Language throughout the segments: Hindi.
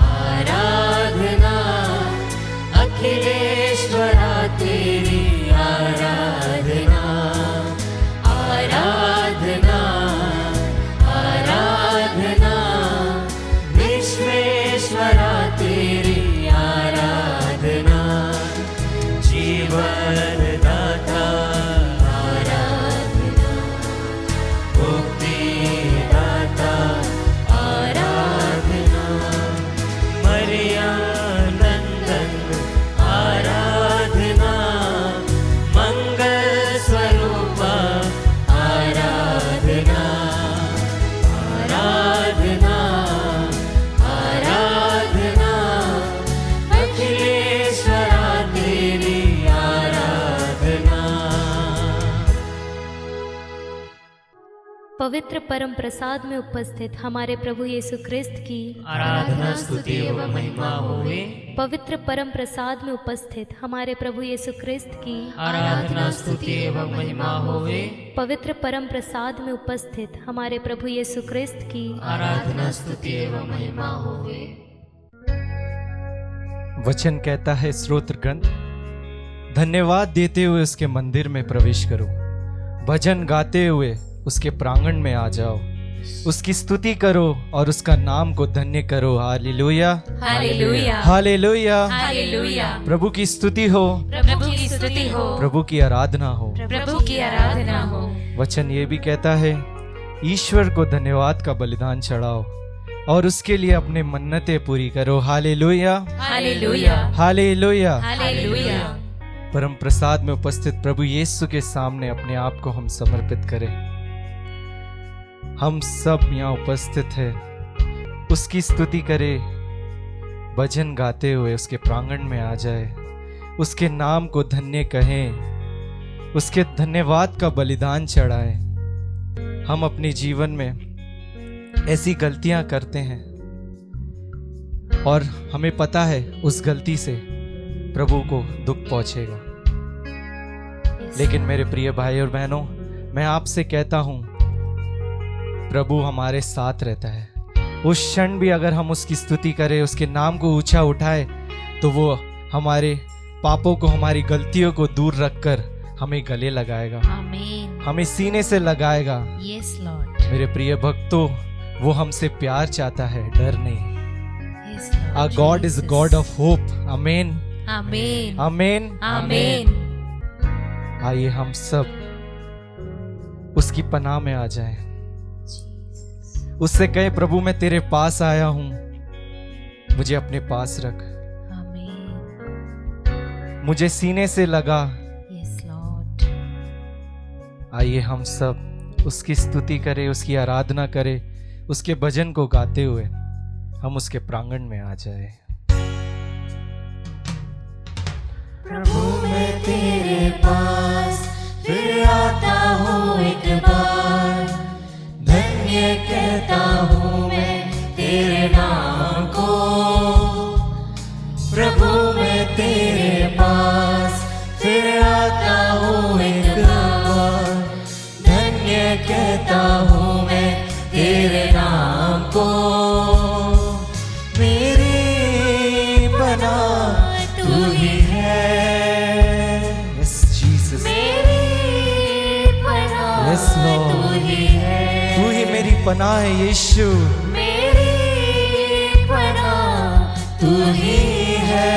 आराधना अखिलेश्वरा तेरी आराधना, आराधना आराधना विश्वेश्वरा तेरी आराधना, जीवन दाता आराधना, मुक्ति दाता आराधना, मरियम नंदन आराधना, मंगल स्वरूप आराधना, आराधना आराधना अखिलेश्वरा तेरी आराधना। पवित्र परम प्रसाद में उपस्थित हमारे प्रभु यीशु ख्रिस्त की आराधना स्तुति एवं महिमा होवे। पवित्र परम प्रसाद में उपस्थित हमारे प्रभु यीशु ख्रिस्त की आराधना स्तुति एवं महिमा होवे। पवित्र परम प्रसाद में उपस्थित हमारे प्रभु यीशु ख्रिस्त की आराधना स्तुति एवं महिमा होवे। वचन कहता है स्तोत्र ग्रंथ, धन्यवाद देते हुए उसके मंदिर में प्रवेश करो, भजन गाते हुए उसके प्रांगण में आ जाओ, उसकी स्तुति करो और उसका नाम को धन्य करो। Hallelujah hallelujah hallelujah. हालेलुया। प्रभु की स्तुति हो, प्रभु की स्तुति हो, प्रभु की आराधना हो। प्रभु की आराधना हो। वचन ये भी कहता है, ईश्वर को धन्यवाद का बलिदान चढ़ाओ और उसके लिए अपने मन्नतें पूरी करो। Hallelujah hallelujah hallelujah. हालेलुया। परम प्रसाद में उपस्थित प्रभु यीशु के सामने अपने आप को हम समर्पित करें। हम सब यहाँ उपस्थित हैं, उसकी स्तुति करें, भजन गाते हुए उसके प्रांगण में आ जाए, उसके नाम को धन्य कहें, उसके धन्यवाद का बलिदान चढ़ाएं। हम अपने जीवन में ऐसी गलतियां करते हैं और हमें पता है उस गलती से प्रभु को दुख पहुंचेगा, लेकिन मेरे प्रिय भाई और बहनों, मैं आपसे कहता हूं, प्रभु हमारे साथ रहता है। उस क्षण भी अगर हम उसकी स्तुति करें, उसके नाम को ऊंचा उठाए, तो वो हमारे पापों को, हमारी गलतियों को दूर रखकर हमें गले लगाएगा, आमीन। हमें सीने से लगाएगा। Yes Lord. मेरे प्रिय भक्तों, वो हमसे प्यार चाहता है, डर नहीं। Yes Our God is a God of hope. आमीन आमीन आमीन आमीन। आइए हम सब उसकी पनाह में आ जाएं, उससे कहे, प्रभु मैं तेरे पास आया हूं, मुझे अपने पास रख, आमीन। मुझे सीने से लगा। Yes Lord. आइए हम सब उसकी स्तुति करें, उसकी आराधना करें, उसके भजन को गाते हुए हम उसके प्रांगण में आ जाए। प्रभु मैं तेरे पास फिर आता हूँ एक बार, धन्य कहता हूँ मैं तेरे नाम को। प्रभु मैं तेरे पास फिर आता हूँ एक बार, धन्य कहता हूँ मैं तेरे नाम को। मेरी पनाह तू ही है, Yes, Jesus. मेरी पनाह Yes, Lord. तू ही है, तू ही मेरी पनाह है यीशु। मेरी पनाह तू ही है,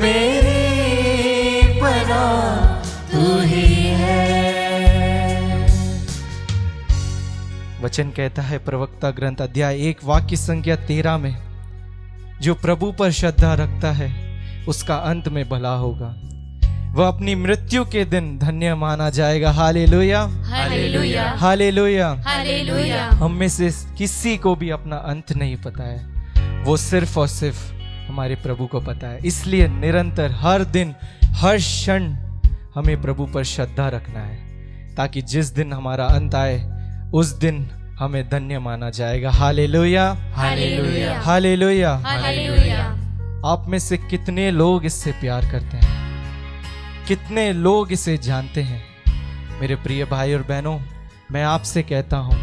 मेरी पनाह तू ही है। वचन कहता है प्रवक्ता ग्रंथ अध्याय 1 वाक्य संख्या 13 में, जो प्रभु पर श्रद्धा रखता है उसका अंत में भला होगा, वह अपनी मृत्यु के दिन धन्य माना जाएगा। Hallelujah hallelujah hallelujah. हालेलुया। हम में से किसी को भी अपना अंत नहीं पता है, वो सिर्फ और सिर्फ हमारे प्रभु को पता है। इसलिए निरंतर हर दिन हर क्षण हमें प्रभु पर श्रद्धा रखना है, ताकि जिस दिन हमारा अंत आए उस दिन हमें धन्य माना जाएगा। Hallelujah hallelujah hallelujah. हालेलुया। आप में से कितने लोग इससे प्यार करते हैं, कितने लोग इसे जानते हैं? मेरे प्रिय भाई और बहनों, मैं आपसे कहता हूं,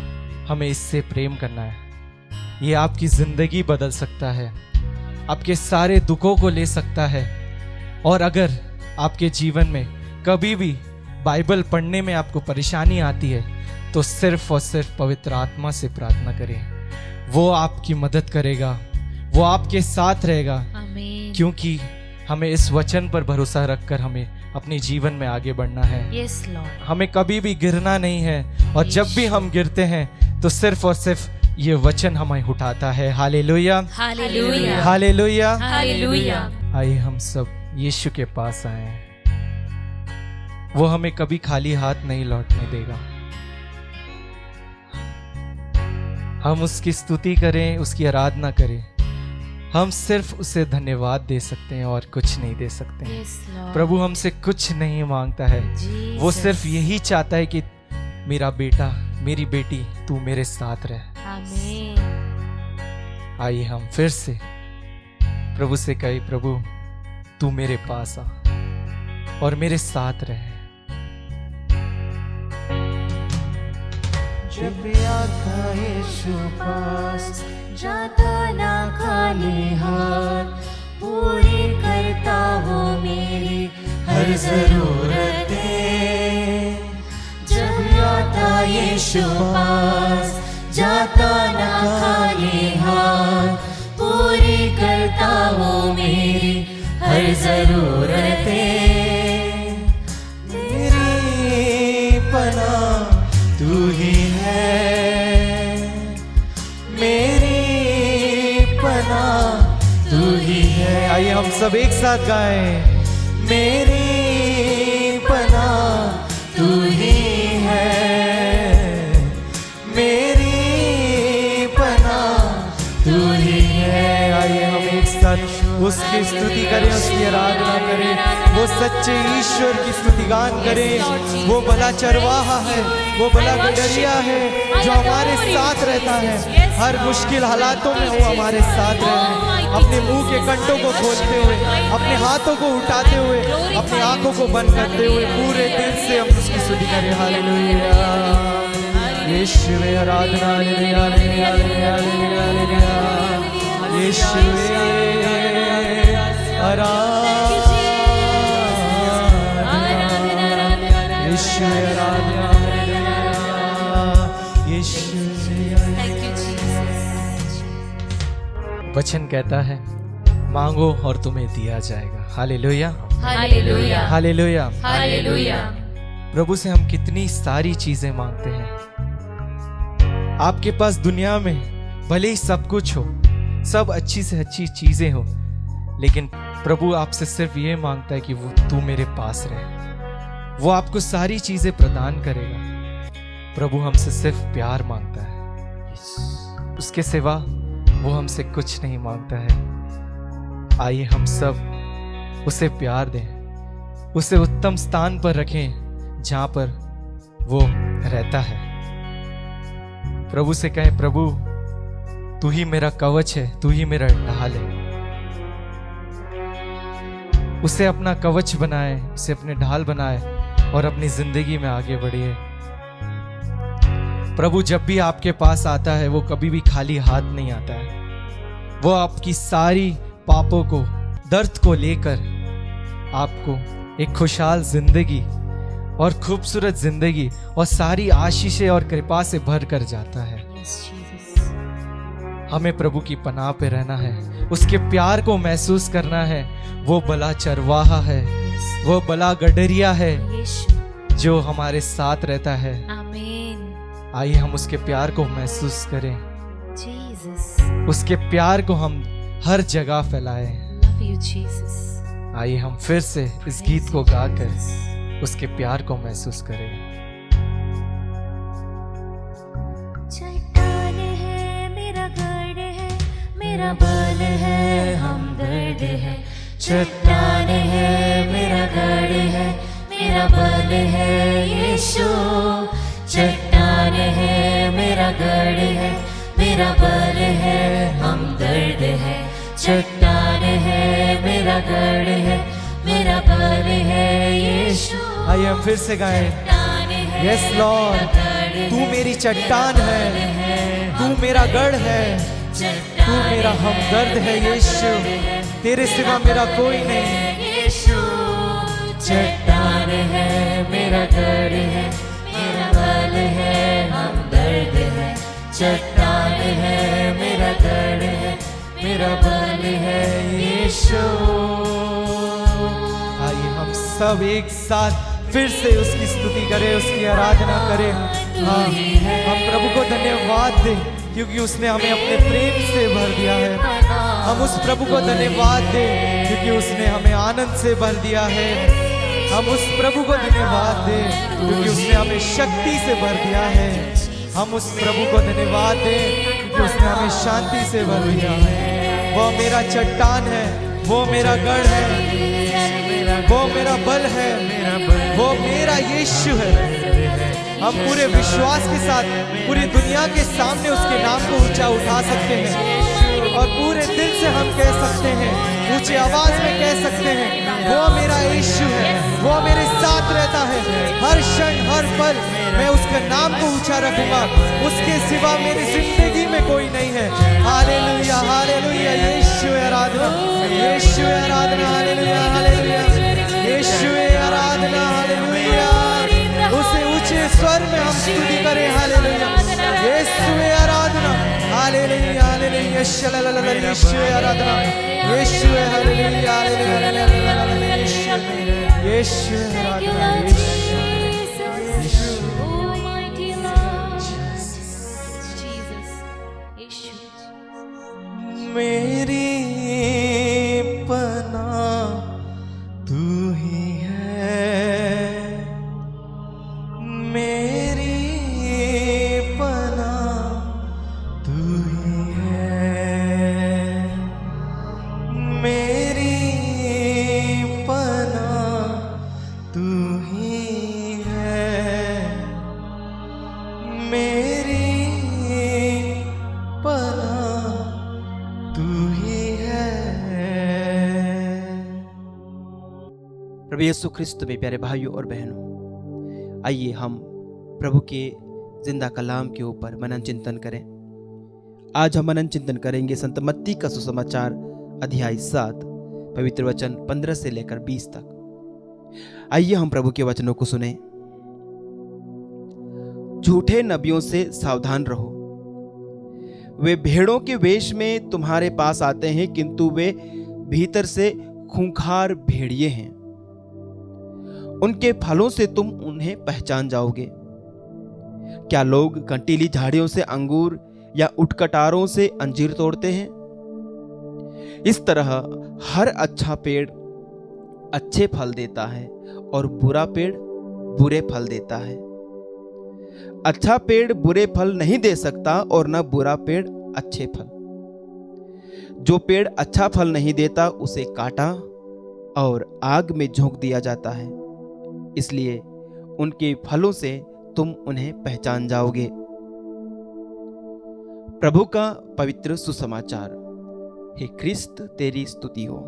हमें इससे प्रेम करना है, ये आपकी जिंदगी बदल सकता है, आपके सारे दुखों को ले सकता है। और अगर आपके जीवन में कभी भी बाइबल पढ़ने में आपको परेशानी आती है तो सिर्फ और सिर्फ पवित्र आत्मा से प्रार्थना करें। वो आपकी मदद करेगा, वो आपके साथ रहेगा, आमीन। क्योंकि हमें इस वचन पर भरोसा रखकर हमें अपने जीवन में आगे बढ़ना है। Yes Lord. हमें कभी भी गिरना नहीं है, और जब भी हम गिरते हैं तो सिर्फ और सिर्फ ये वचन हमें उठाता है। Hallelujah, hallelujah, hallelujah. हालेलुया। आइए हम सब यीशु के पास आए। वो हमें कभी खाली हाथ नहीं लौटने देगा। हम उसकी स्तुति करें, उसकी आराधना करें। हम सिर्फ उसे धन्यवाद दे सकते हैं और कुछ नहीं दे सकते हैं। Yes Lord. प्रभु हमसे कुछ नहीं मांगता है, वो जीसस। सिर्फ यही चाहता है कि मेरा बेटा, मेरी बेटी, तू मेरे साथ रह। आमीन। आइए हम फिर से प्रभु से कहे, प्रभु तू मेरे पास आ और मेरे साथ रहे। जब आता यीशु पास, जाता ना खाली हाथ, पूरी करता वो मेरी हर जरूरतें। जब आता यीशु पास, जाता ना खाली हाथ, पूरी करता वो मेरी हर जरूरतें। मेरी पनाह तू ही है, मेरी पनाह तू ही है। आइए हम सब एक साथ गाएं। मेरी पनाह तू ही है, मेरी पनाह तू ही है। आइए हम एक साथ उसकी स्तुति करें, उसकी आराधना करें। वो सच्चे ईश्वर की स्तुति गान करें। वो भला चरवाहा है, वो भला गडरिया है जो हमारे साथ रहता है। हर मुश्किल हालातों में वो हमारे साथ रहे। अपने मुंह के कंटों को खोलते हुए, अपने हाथों को उठाते हुए, अपनी आंखों को बंद करते हुए पूरे दिल से हम उसकी स्तुति करें। हालेलुया, यीशुवे आराधना, हालेलुया, हालेलुया, हालेलुया, हालेलुया। यीशुवे आराधना, यीशुवे आराधना, हालेलुया, यीशुवे। वचन कहता है, मांगो और तुम्हें दिया जाएगा। Hallelujah, hallelujah, hallelujah. हालेलुया। प्रभु से हम कितनी सारी चीजें मांगते हैं। आपके पास दुनिया में भले ही सब कुछ हो, सब अच्छी से अच्छी चीजें हो, लेकिन प्रभु आपसे सिर्फ ये मांगता है कि वो तू मेरे पास रहे। वो आपको सारी चीजें प्रदान करेगा। प्रभु हमसे सिर्फ प्यार मांगता है, उसके सिवा वो हमसे कुछ नहीं मांगता है। आइए हम सब उसे प्यार दें, उसे उत्तम स्थान पर रखें जहां पर वो रहता है। प्रभु से कहें, प्रभु तू ही मेरा कवच है, तू ही मेरा ढाल है। उसे अपना कवच बनाए, उसे अपने ढाल बनाए और अपनी जिंदगी में आगे बढ़िए। प्रभु जब भी आपके पास आता है वो कभी भी खाली हाथ नहीं आता है। वो आपकी सारी पापों को, दर्द को लेकर आपको एक खुशहाल जिंदगी और खूबसूरत जिंदगी और सारी आशीषें और कृपा से भर कर जाता है। हमें प्रभु की पनाह पे रहना है, उसके प्यार को महसूस करना है। वो भला चरवाहा है, वो भला गडरिया है जो हमारे साथ रहता है। आमीन। आइए हम उसके प्यार को महसूस करें, जीसस, उसके प्यार को हम हर जगह फैलाएं। Love you Jesus. आइए हम फिर से इस गीत को गाकर उसके प्यार को महसूस करें। चट्टान है मेरा गढ़ है, मेरा बल है, हमदर्द है। चट्टान है मेरा गढ़ है, मेरा बल है यीशु। चट्टान है मेरा गढ़ है, मेरा बल है, हमदर्द है। चट्टान है मेरा गढ़ है, मेरा बल है यीशु। आइए हम फिर से गाएं। यस लॉर्ड, तू मेरी चट्टान है, तू मेरा गढ़ है, तू मेरा हमदर्द है यीशु, तेरे सिवा मेरा कोई नहीं। यीशु चट्टान है, मेरा गढ़ है, मेरा बल है, हमदर्द है। चट्टान है, मेरा गढ़ है, मेरा बल है यीशु। आइए हम सब एक साथ फिर से उसकी स्तुति करें, उसकी आराधना करें। हाँ, हम प्रभु को धन्यवाद दें क्योंकि उसने हमें अपने प्रेम से भर दिया है। हम उस प्रभु को धन्यवाद दें क्योंकि उसने हमें आनंद से भर दिया है। हम उस प्रभु को धन्यवाद दें क्योंकि उसने हमें शक्ति से भर दिया है। हम उस प्रभु को धन्यवाद दें क्योंकि उसने हमें शांति से भर दिया है। वो मेरा चट्टान है, वो मेरा गढ़ है, वो मेरा बल है, वो मेरा यीशु है। हम पूरे विश्वास के साथ पूरी दुनिया के सामने उसके नाम को ऊंचा उठा सकते हैं और पूरे दिल से हम कह सकते हैं, ऊंची आवाज में कह सकते हैं, वो मेरा यीशु है, वो मेरे साथ रहता है हर क्षण हर पल। मैं उसका नाम को ऊंचा रखूंगा, उसके सिवा मेरी जिंदगी में कोई नहीं है। हालेलुया, हालेलुया, यीशु आराधना, यीशु आराधना, हालेलुया, हालेलुया, यीशु आराधना, हालेलुया। उसे ऊंचे स्वर में हम स्तुति करें, हालेलुया, यीशु आराधना, हालेलुया, हालेलुया, यीशु आराधना, यीशु हालेलुया, हालेलुया, यीशु आराधना, मेरी पनाह तू ही है, मेरी पनाह तू ही है, मेरी पनाह तू ही है, मेरी पनाह तू ही है। प्रभु यीशु ख्रिस्त में प्यारे भाइयों और बहनों, आइए हम प्रभु के जिंदा कलाम के ऊपर मनन चिंतन करें। आज हम मनन चिंतन करेंगे संत मत्ती का सुसमाचार अध्याय 7 पवित्र वचन 15 से लेकर 20 तक। आइए हम प्रभु के वचनों को सुने। झूठे नबियों से सावधान रहो, वे भेड़ों के वेश में तुम्हारे पास आते हैं किंतु वे भीतर से खूंखार भेड़िए हैं। उनके फलों से तुम उन्हें पहचान जाओगे। क्या लोग कंटीली झाड़ियों से अंगूर या उटकटारों से अंजीर तोड़ते हैं? इस तरह हर अच्छा पेड़ अच्छे फल देता है और बुरा पेड़ बुरे फल देता है। अच्छा पेड़ बुरे फल नहीं दे सकता और न बुरा पेड़ अच्छे फल। जो पेड़ अच्छा फल नहीं देता उसे काटा और आग में झोंक दिया जाता है। इसलिए उनके फलों से तुम उन्हें पहचान जाओगे। प्रभु का पवित्र सुसमाचार। हे ख्रिस्त तेरी स्तुति हो।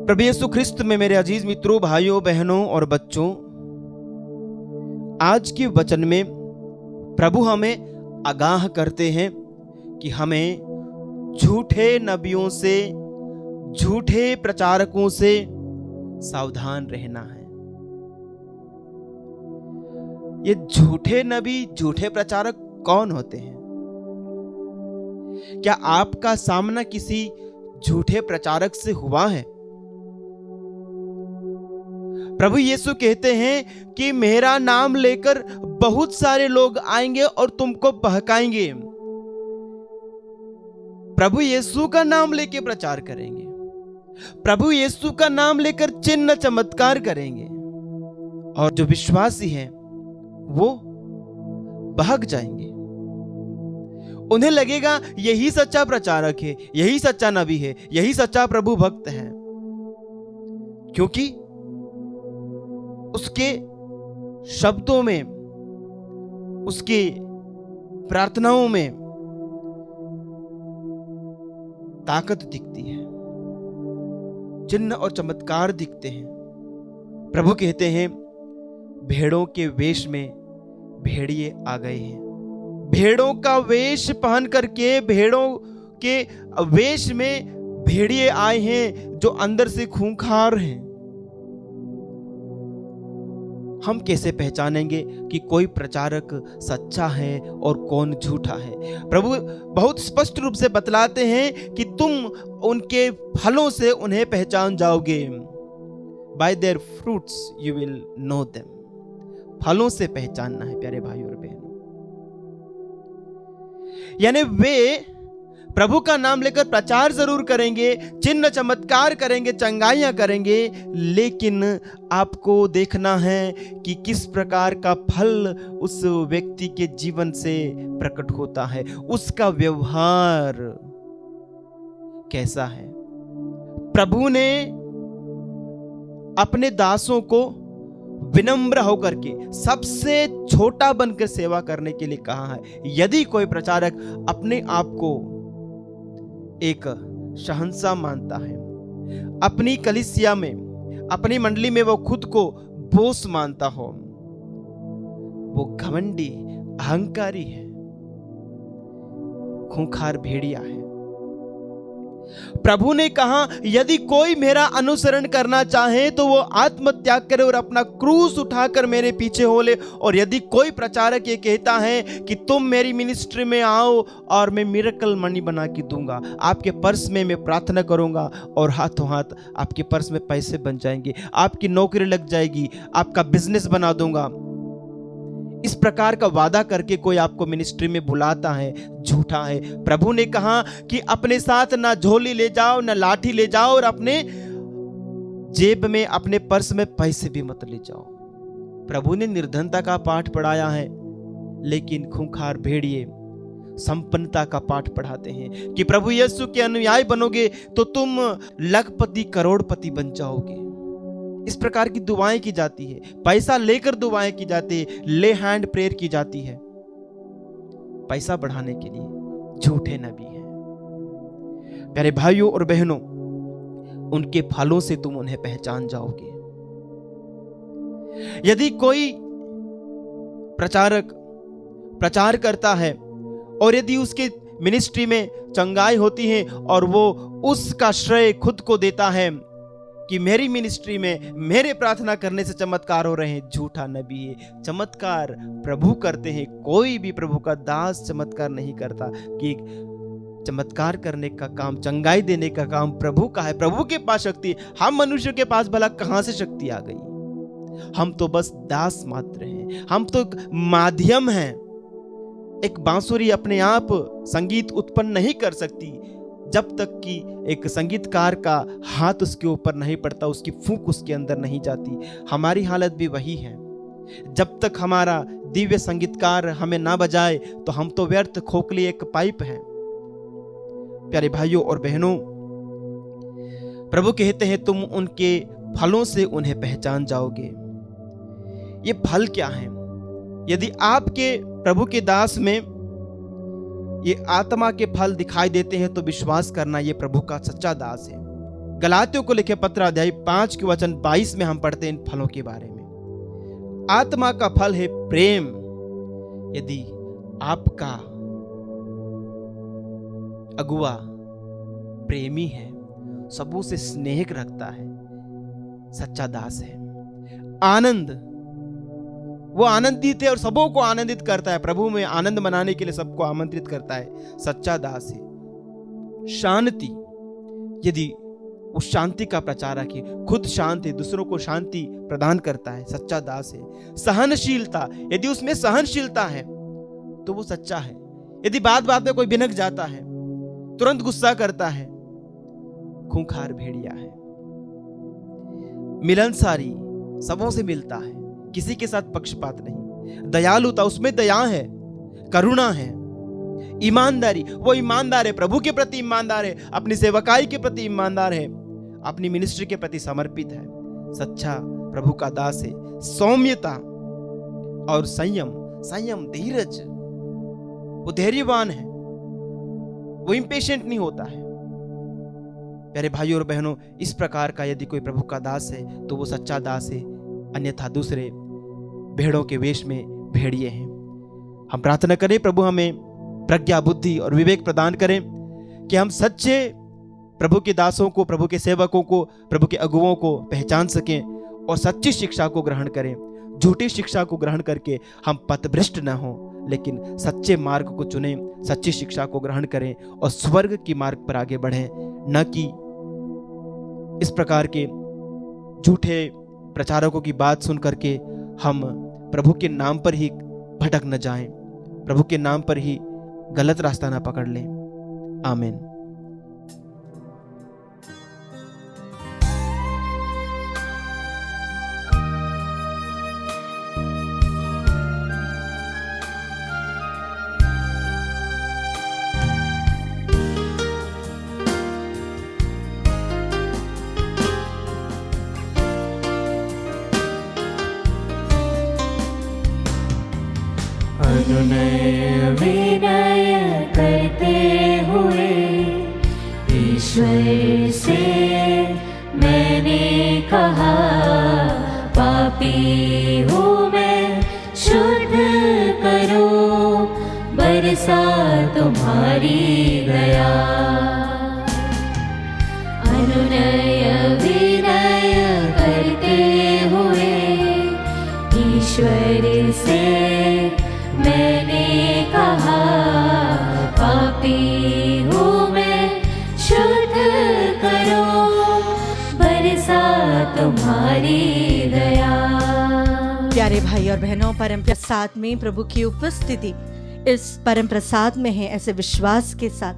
प्रभु यीशु ख्रिस्त में मेरे अजीज मित्रों, भाइयों, बहनों और बच्चों, आज के वचन में प्रभु हमें आगाह करते हैं कि हमें झूठे नबियों से, झूठे प्रचारकों से सावधान रहना है। ये झूठे नबी, झूठे प्रचारक कौन होते हैं? क्या आपका सामना किसी झूठे प्रचारक से हुआ है? प्रभु यीशु कहते हैं कि मेरा नाम लेकर बहुत सारे लोग आएंगे और तुमको बहकाएंगे। प्रभु यीशु का नाम लेकर प्रचार करेंगे, प्रभु यीशु का नाम लेकर चिन्ह चमत्कार करेंगे, और जो विश्वासी हैं वो बहक जाएंगे। उन्हें लगेगा यही सच्चा प्रचारक है, यही सच्चा नबी है, यही सच्चा प्रभु भक्त है, क्योंकि उसके शब्दों में, उसकी प्रार्थनाओं में ताकत दिखती है, चिन्ह और चमत्कार दिखते हैं। प्रभु कहते हैं भेड़ों के वेश में भेड़िए आ गए हैं। भेड़ों का वेश पहन करके, भेड़ों के वेश में भेड़िए आए हैं जो अंदर से खूंखार हैं। हम कैसे पहचानेंगे कि कोई प्रचारक सच्चा है और कौन झूठा है? प्रभु बहुत स्पष्ट रूप से बतलाते हैं कि तुम उनके फलों से उन्हें पहचान जाओगे। By their fruits you will know them। फलों से पहचानना है प्यारे भाई और बहनों। यानी वे प्रभु का नाम लेकर प्रचार जरूर करेंगे, चिन्ह चमत्कार करेंगे, चंगाइयां करेंगे, लेकिन आपको देखना है कि किस प्रकार का फल उस व्यक्ति के जीवन से प्रकट होता है, उसका व्यवहार कैसा है। प्रभु ने अपने दासों को विनम्र होकर के सबसे छोटा बनकर सेवा करने के लिए कहा है। यदि कोई प्रचारक अपने आप को एक शहंशाह मानता है, अपनी कलीसिया में, अपनी मंडली में वो खुद को बॉस मानता हो, वो घमंडी, अहंकारी है, खूंखार भेड़िया है। प्रभु ने कहा यदि कोई मेरा अनुसरण करना चाहे तो वो आत्मत्याग करे और अपना क्रूस उठाकर मेरे पीछे हो ले। और यदि कोई प्रचारक ये कहता है कि तुम मेरी मिनिस्ट्री में आओ और मैं मिरेकल मनी बना के दूंगा, आपके पर्स में मैं प्रार्थना करूंगा और हाथों हाथ आपके पर्स में पैसे बन जाएंगे, आपकी नौकरी लग जाएगी, आपका बिजनेस बना दूंगा, इस प्रकार का वादा करके कोई आपको मिनिस्ट्री में बुलाता है, झूठा है। प्रभु ने कहा कि अपने साथ ना झोली ले जाओ, ना लाठी ले जाओ, और अपने जेब में, अपने पर्स में पैसे भी मत ले जाओ। प्रभु ने निर्धनता का पाठ पढ़ाया है, लेकिन खूंखार भेड़िए संपन्नता का पाठ पढ़ाते हैं कि प्रभु यीशु के अनुयायी बनोगे तो तुम लखपति, करोड़पति बन जाओगे। इस प्रकार की दुआएं की जाती है, पैसा लेकर दुआएं की जाती है, ले हैंड प्रेयर की जाती है, पैसा बढ़ाने के लिए। झूठे नबी हैं। प्यारे भाइयों और बहनों, उनके फलों से तुम उन्हें पहचान जाओगे। यदि कोई प्रचारक प्रचार करता है और यदि उसके मिनिस्ट्री में चंगाई होती है और वो उसका श्रेय खुद को देता है कि मेरी मिनिस्ट्री में मेरे प्रार्थना करने से चमत्कार हो रहे हैं, झूठा नबी है। चमत्कार प्रभु करते हैं, कोई भी प्रभु का दास चमत्कार नहीं करता। कि चमत्कार करने का काम, चंगाई देने का काम प्रभु का है, प्रभु के पास शक्ति। हम मनुष्य के पास भला कहां से शक्ति आ गई? हम तो बस दास मात्र हैं, हम तो माध्यम हैं। एक बांसुरी अपने आप संगीत उत्पन्न नहीं कर सकती जब तक कि एक संगीतकार का हाथ उसके ऊपर नहीं पड़ता, उसकी फूंक उसके अंदर नहीं जाती। हमारी हालत भी वही है। जब तक हमारा दिव्य संगीतकार हमें ना बजाए तो हम तो व्यर्थ खोखली एक पाइप है। प्यारे भाइयों और बहनों, प्रभु कहते हैं तुम उनके फलों से उन्हें पहचान जाओगे। ये फल क्या है? यदि आपके प्रभु के दास में ये आत्मा के फल दिखाई देते हैं तो विश्वास करना ये प्रभु का सच्चा दास है। गलातियों को लिखे पत्र अध्याय 5 के वचन 22 में हम पढ़ते हैं इन फलों के बारे में। आत्मा का फल है प्रेम। यदि आपका अगुआ प्रेमी है, सबों से स्नेह रखता है, सच्चा दास है। आनंद, वो आनंदित है और सबों को आनंदित करता है, प्रभु में आनंद मनाने के लिए सबको आमंत्रित करता है, सच्चा दास है। शांति, यदि वो शांति का प्रचारक है, खुद शांत है, दूसरों को शांति प्रदान करता है, सच्चा दास है। सहनशीलता, यदि उसमें सहनशीलता है तो वो सच्चा है। यदि बात बात में कोई भिनक जाता है, तुरंत गुस्सा करता है, खूंखार भेड़िया है। मिलनसारी, सबों से मिलता है, किसी के साथ पक्षपात नहीं। दयालुता, उसमें दया है, करुणा है। ईमानदारी, वो ईमानदार है, प्रभु के प्रति ईमानदार है, अपनी सेवकाई के प्रति ईमानदार है, अपनी मिनिस्ट्री के प्रति समर्पित है, सच्चा प्रभु का दास है। सौम्यता और संयम, धीरज, वो धैर्यवान है, वो इंपेशेंट नहीं होता है। प्यारे भाइयों और बहनों, इस प्रकार का यदि कोई प्रभु का दास है तो वो सच्चा दास है, अन्यथा दूसरे भेड़ों के वेश में भेड़िए हैं। हम प्रार्थना करें प्रभु हमें प्रज्ञा, बुद्धि और विवेक प्रदान करें कि हम सच्चे प्रभु के दासों को, प्रभु के सेवकों को, प्रभु के अगुओं को पहचान सकें और सच्ची शिक्षा को ग्रहण करें। झूठी शिक्षा को ग्रहण करके हम पथभ्रष्ट न हों, लेकिन सच्चे मार्ग को चुनें, सच्ची शिक्षा को ग्रहण करें और स्वर्ग की मार्ग पर आगे बढ़ें, न कि इस प्रकार के झूठे प्रचारकों की बात सुन करके हम प्रभु के नाम पर ही भटक न जाएं, प्रभु के नाम पर ही गलत रास्ता ना पकड़ लें। आमीन। अनुनय विनय करते हुए ईश्वर से मैंने कहा, पापी हूँ मैं, शुद्ध करो, बरसा तुम्हारी दया। अनुनय विनय करते हुए ईश्वर से मैंने कहा, पापी हूँ मैं, शुद्ध करो, बरसा तुम्हारी दया। प्यारे भाई और बहनों, परम प्रसाद में प्रभु की उपस्थिति इस परम प्रसाद में है। ऐसे विश्वास के साथ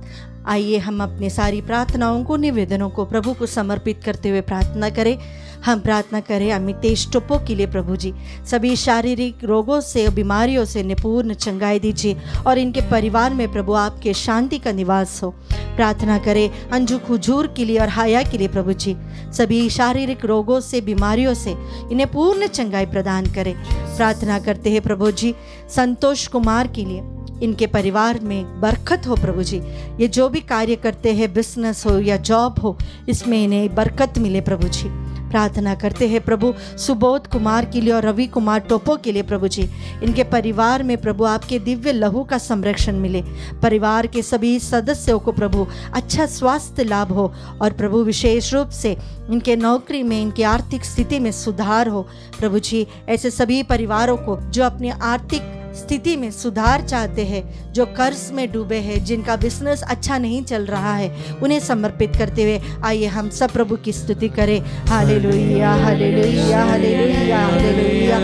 आइए हम अपनी सारी प्रार्थनाओं को, निवेदनों को प्रभु को समर्पित करते हुए प्रार्थना करें। हम प्रार्थना करें अमितेश टोपो के लिए। प्रभु जी सभी शारीरिक रोगों से, बीमारियों से निपूर्ण चंगाई दीजिए और इनके परिवार में प्रभु आपके शांति का निवास हो। प्रार्थना करें अंजू खुजूर के लिए और हाया के लिए। प्रभु जी सभी शारीरिक रोगों से, बीमारियों से इन्हें पूर्ण चंगाई प्रदान करें। प्रार्थना करते हैं प्रभु जी संतोष कुमार के लिए, इनके परिवार में बरकत हो। प्रभु जी ये जो भी कार्य करते हैं, बिजनेस हो या जॉब हो, इसमें इन्हें बरकत मिले। प्रभु जी प्रार्थना करते हैं प्रभु सुबोध कुमार के लिए और रवि कुमार टोपो के लिए। प्रभु जी इनके परिवार में प्रभु आपके दिव्य लहू का संरक्षण मिले। परिवार के सभी सदस्यों को प्रभु अच्छा स्वास्थ्य लाभ हो और प्रभु विशेष रूप से इनके नौकरी में, इनकी आर्थिक स्थिति में सुधार हो। प्रभु जी ऐसे सभी परिवारों को जो अपनी आर्थिक स्थिति में सुधार चाहते हैं, जो कर्ज में डूबे हैं, जिनका बिजनेस अच्छा नहीं चल रहा है, उन्हें समर्पित करते हुए आइए हम सब प्रभु की स्तुति करें। Hallelujah hallelujah hallelujah hallelujah.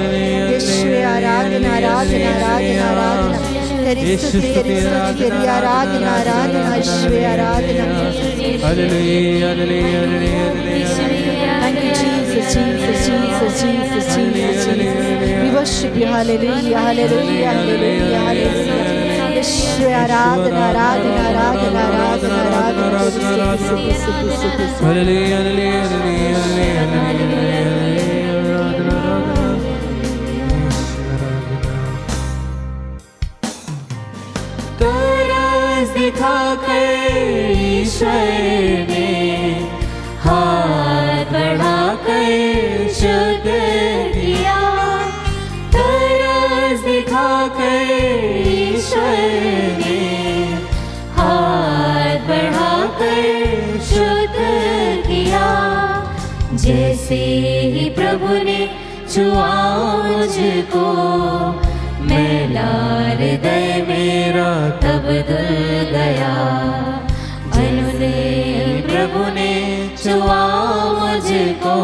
यीशु आराधना आराधना आराधना आराधना, तेरी स्तुति तेरी स्तुति तेरी आराधना आराधना, यीशु आराधना। Hallelujah hallelujah hallelujah. Thank you Jesus Jesus Jesus Jesus Jesus। We worship you, hallelujah hallelujah hallelujah hallelujah। यीशु आराधना आराधना आराधना आराधना आराधना, हालेलुया हालेलुया हालेलुया तरस दिखाकर ईश्वर ने हाथ बढ़ाकर शुद्ध किया। तरस दिखाकर ईश्वर ने हाथ बढ़ाकर शुद्ध किया। जैसे ही प्रभु ने छुआ मुझको, मैला हृदय मेरा तब धुल गया। अनुनय प्रभु ने छुआ मुझको,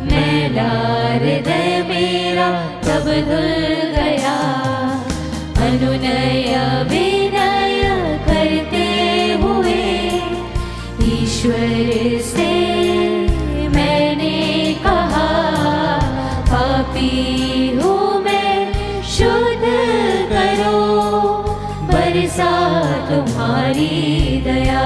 मैला हृदय मेरा तब धुल गया। अनुनय विनय करते हुए ईश्वर से मैंने कहा, पापी हूँ मैं, शुद्ध करो, बरसा तुम्हारी दया।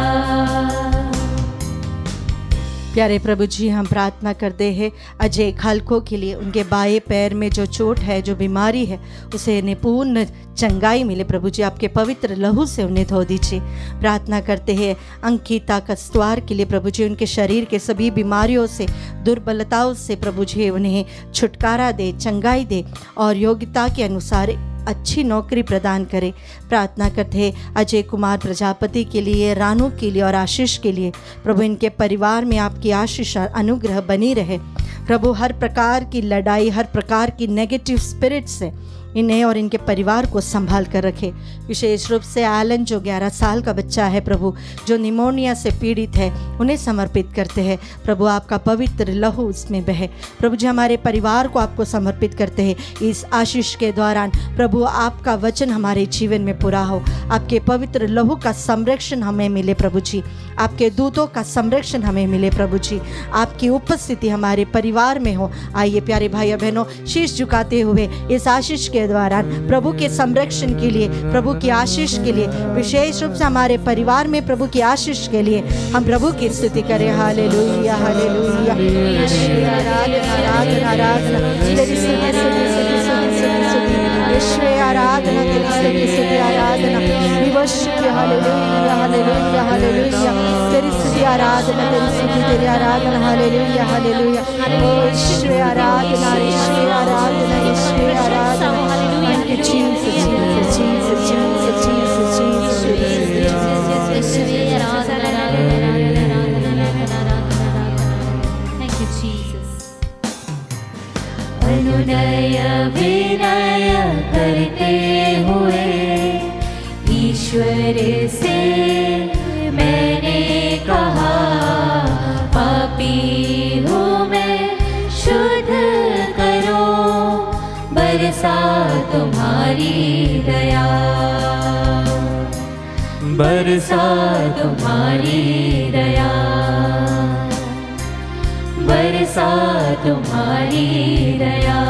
प्यारे प्रभु जी हम प्रार्थना करते हैं अजय खालको के लिए। उनके बाएं पैर में जो चोट है, जो बीमारी है, उसे निपूर्ण चंगाई मिले। प्रभु जी आपके पवित्र लहू से उन्हें धो दीजिए। प्रार्थना करते हैं अंकिता कस्तवार के लिए। प्रभु जी उनके शरीर के सभी बीमारियों से, दुर्बलताओं से प्रभु जी उन्हें छुटकारा दे, चंगाई दे और योग्यता के अनुसार अच्छी नौकरी प्रदान करे। प्रार्थना करते हैं अजय कुमार प्रजापति के लिए, रानू के लिए और आशीष के लिए। प्रभु इनके परिवार में आपकी आशीष और अनुग्रह बनी रहे। प्रभु हर प्रकार की लड़ाई, हर प्रकार की नेगेटिव स्पिरिट से इन्हें और इनके परिवार को संभाल कर रखे। विशेष रूप से एलन जो 11 साल का बच्चा है प्रभु, जो निमोनिया से पीड़ित है, उन्हें समर्पित करते हैं। प्रभु आपका पवित्र लहू उसमें बहे। प्रभु जी हमारे परिवार को आपको समर्पित करते हैं। इस आशीष के दौरान प्रभु आपका वचन हमारे जीवन में पूरा हो। आपके पवित्र लहू का संरक्षण हमें मिले प्रभु जी। आपके दूतों का संरक्षण हमें मिले प्रभु जी। आपकी उपस्थिति हमारे परिवार में हो। आइए प्यारे भाई बहनों, शीश झुकाते हुए इस आशीष के द्वारा प्रभु के संरक्षण के लिए, प्रभु की आशीष के लिए, विशेष रूप से हमारे परिवार में प्रभु की आशीष के लिए हम प्रभु की स्तुति करें। हालेलुया हालेलुया, आराधना आराधना तेरी स्तुति स्तुति स्तुति स्तुति स्तुति, ईश्वर आराधना तेरी स्तुति स्तुति आराधना। We worship you, hallelujah hallelujah hallelujah, तेरी स्तुति आराधना तेरी स्तुति तेरी आराधना। हालेलुया हालेलुया, ईश्वर आराधना ईश्वर आराधना ईश्वर आराधना। Thank you Jesus, Jesus, Jesus, Jesus, Jesus, Jesus, Jesus. Thank you Jesus. अनुनय विनय करते हुए ईश्वर से मैंने कहा, पापी हूँ मैं, शुद्ध करो, बरसा तुम्हारी दया, बरसा तुम्हारी दया, बरसा तुम्हारी दया।